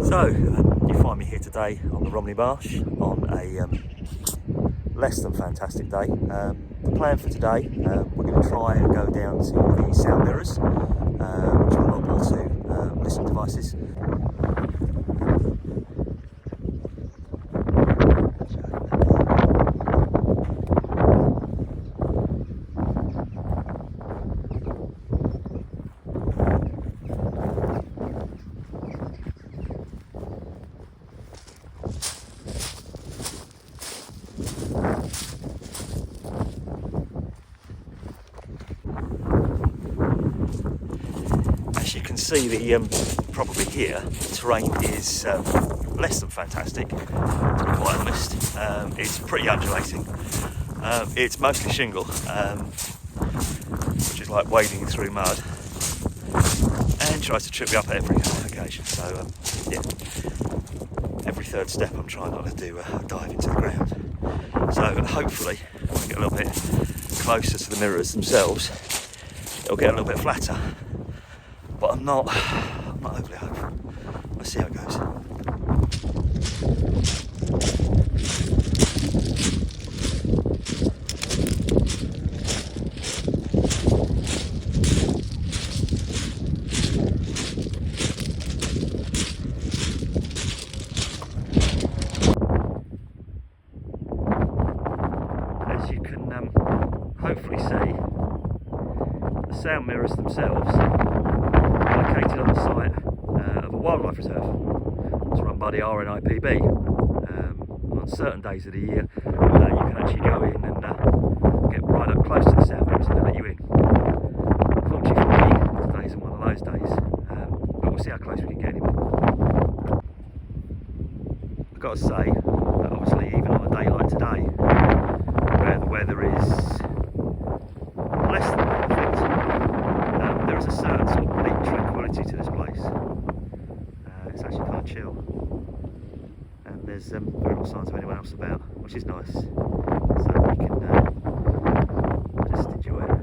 So, you find me here today on the Romney Marsh on a less than fantastic day. The plan for today, we're going to try and go down to the sound mirrors, which are locked onto listening devices. As you can see, probably here, the terrain is less than fantastic, to be quite honest. It's pretty undulating. It's mostly shingle, which is like wading through mud, and tries to trip me up at every occasion. So, yeah, every third step I'm trying not to do a dive into the ground. So hopefully, when we get a little bit closer to the mirrors themselves, it'll get a little bit flatter. But I'm not overly hopeful. Let's see how it goes. As you can hopefully see, the sound mirrors themselves located on the site of a wildlife reserve. It's run by the RNIPB. On certain days of the year, you can actually go in and get right up close to the sound mirrors and they let you in. Unfortunately for me, today's one of those days, but we'll see how close we can get anyway. I've got to say that obviously even on a day like today, where the weather is less than perfect, there is a certain sort of deep tranquility to this place. It's actually kind of chill, and there's very little signs of anyone else about, which is nice, so we can just enjoy it.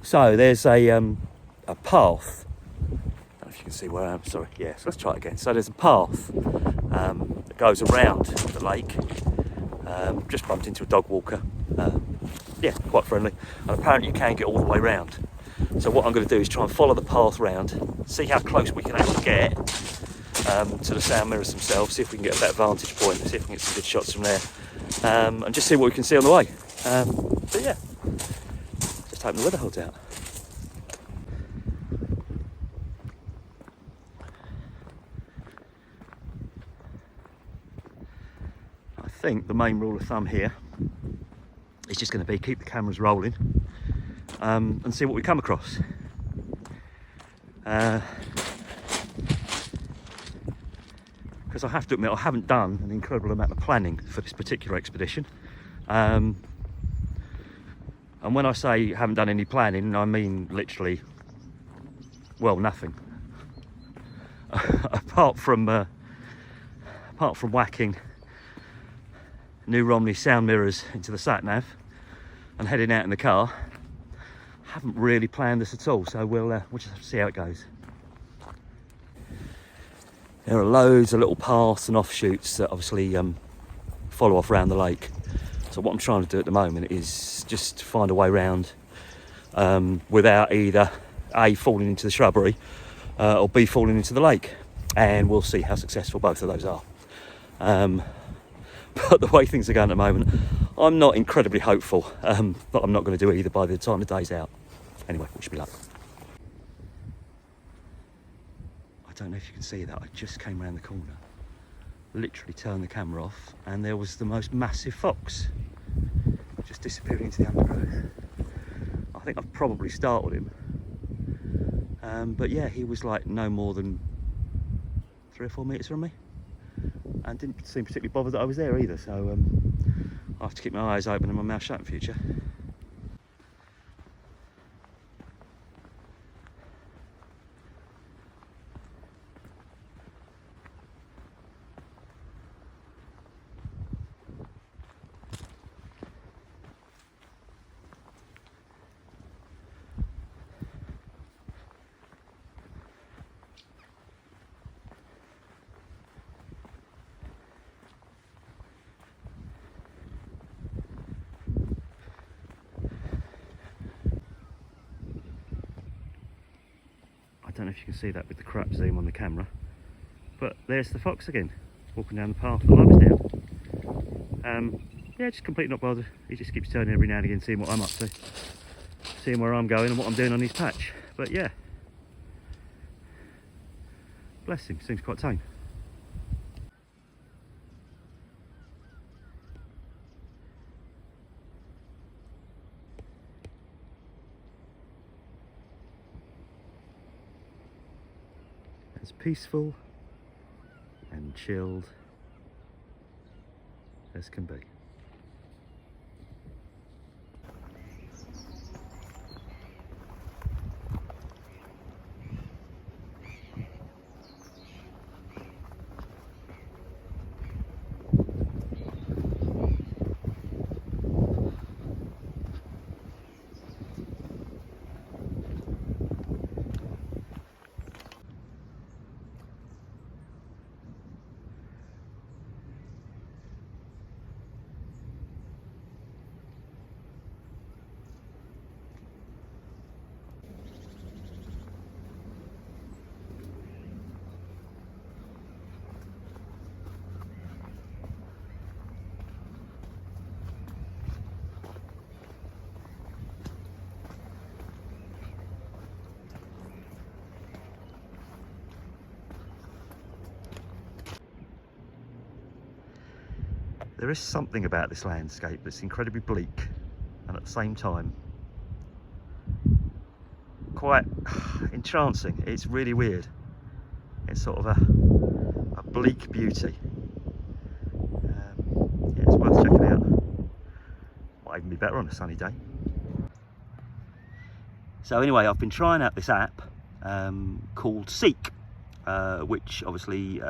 So there's a path. I don't know if you can see where I am, sorry, yeah, so let's try it again. So there's a path that goes around the lake. Just bumped into a dog walker. Yeah, quite friendly, and apparently you can get all the way round. So what I'm going to do is try and follow the path round, see how close we can actually get to the sound mirrors themselves, see if we can get a better vantage point, see if we can get some good shots from there, and just see what we can see on the way. But yeah, just hoping the weather holds out. I think the main rule of thumb here is just going to be keep the cameras rolling and see what we come across. Because I have to admit, I haven't done an incredible amount of planning for this particular expedition. And when I say haven't done any planning, I mean literally, well, nothing. apart from whacking New Romney sound mirrors into the sat-nav and heading out in the car, haven't really planned this at all, so we'll just have to see how it goes. There are loads of little paths and offshoots that obviously follow off around the lake. So what I'm trying to do at the moment is just find a way round without either A, falling into the shrubbery or B, falling into the lake. And we'll see how successful both of those are. But the way things are going at the moment, I'm not incredibly hopeful, but I'm not going to do either by the time the day's out. Anyway, wish me luck. I don't know if you can see that, I just came around the corner, literally turned the camera off, and there was the most massive fox just disappearing into the undergrowth. I think I've probably startled him, but yeah, he was like no more than 3 or 4 metres from me, and didn't seem particularly bothered that I was there either, so I'll have to keep my eyes open and my mouth shut in future. don't know if you can see that with the crap zoom on the camera, but there's the fox again, walking down the path that I was down. Yeah, just completely not bothered. He just keeps turning every now and again, seeing what I'm up to, seeing where I'm going and what I'm doing on his patch. But yeah, bless him, seems quite tame. As peaceful and chilled as can be. There is something about this landscape that's incredibly bleak and at the same time quite entrancing. It's really weird. It's sort of a bleak beauty. Yeah, it's worth checking out. Might even be better on a sunny day. So anyway, I've been trying out this app called Seek, which obviously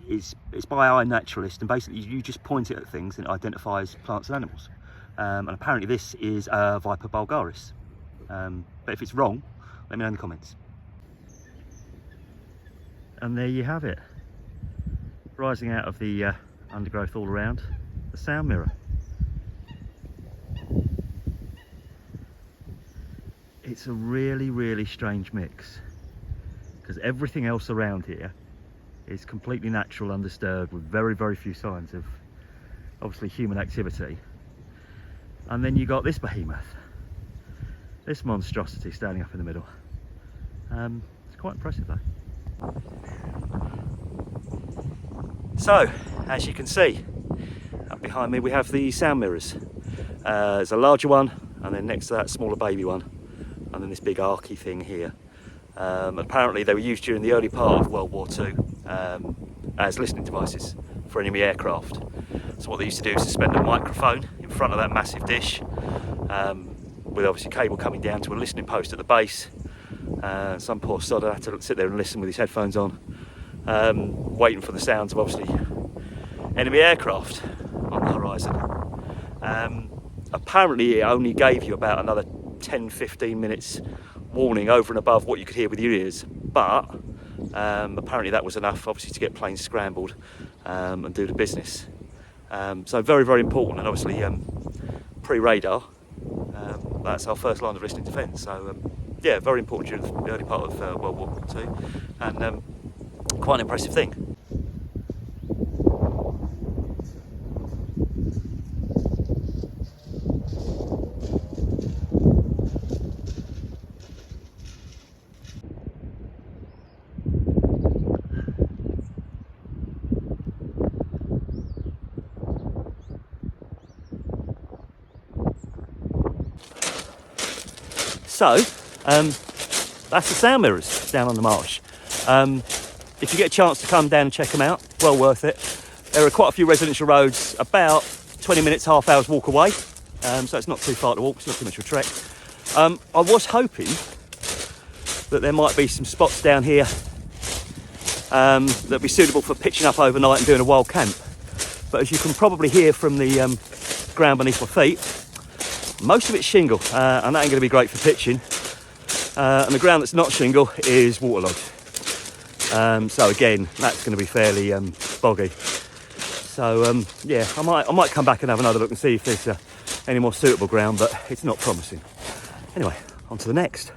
it's by iNaturalist, and basically you just point it at things and it identifies plants and animals. And apparently this is Viper vulgaris. But if it's wrong, let me know in the comments. And there you have it, rising out of the undergrowth all around, the sound mirror. It's a really strange mix, because everything else around here is completely natural, undisturbed, with very few signs of obviously human activity. And then you got this behemoth, this monstrosity standing up in the middle. It's quite impressive though. So, as you can see, up behind me we have the sound mirrors. There's a larger one, and then next to that, smaller baby one, and then this big archy thing here. Apparently they were used during the early part of World War II as listening devices for enemy aircraft. So what they used to do is suspend a microphone in front of that massive dish, with obviously cable coming down to a listening post at the base. Some poor sod had to sit there and listen with his headphones on, waiting for the sounds of obviously enemy aircraft on the horizon. Apparently it only gave you about another 10-15 minutes warning over and above what you could hear with your ears, but apparently that was enough obviously to get planes scrambled and do the business. So very important, and obviously pre-radar, that's our first line of listening defence. So yeah, very important during the early part of World War II, and quite an impressive thing. So, that's the sound mirrors down on the marsh. If you get a chance to come down and check them out, well worth it. There are quite a few residential roads, about 20 minutes, half hour's walk away. So it's not too far to walk, it's not too much of a trek. I was hoping that there might be some spots down here that'd be suitable for pitching up overnight and doing a wild camp. But as you can probably hear from the ground beneath my feet, most of it's shingle, and that ain't going to be great for pitching. And the ground that's not shingle is waterlogged. So again, that's going to be fairly boggy. So yeah, I might come back and have another look and see if there's any more suitable ground, but it's not promising. Anyway, on to the next.